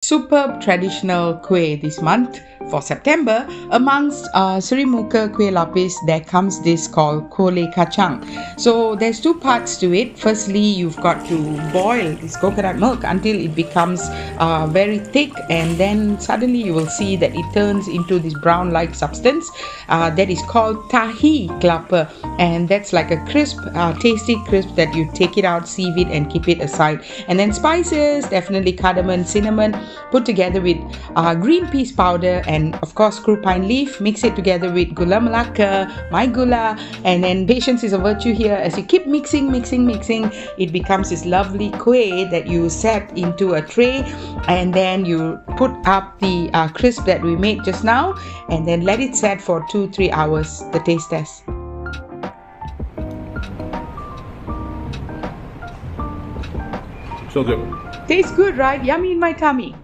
superb traditional kuih this month for September. Amongst Sri Muka kuih lapis, there comes this called Koleh Kacang. So there's two parts to it. Firstly, you've got to boil this coconut milk until it becomes very thick, and then suddenly you will see that it turns into this brown-like substance that is called tahi kelapa, and that's like a crisp, tasty crisp that you take it out, sieve it, and keep it aside. And then spices, definitely cardamom, cinnamon, put together with green peas powder and of course screwpine leaf. Mix it together with Gula Melaka, my Gula, and then patience is a virtue here. As you keep mixing, it becomes this lovely kuih that you set into a tray, and then you put up the crisp that we made just now, and then let it set for 2-3 hours. The taste test. So good. Tastes good, right? Yummy in my tummy.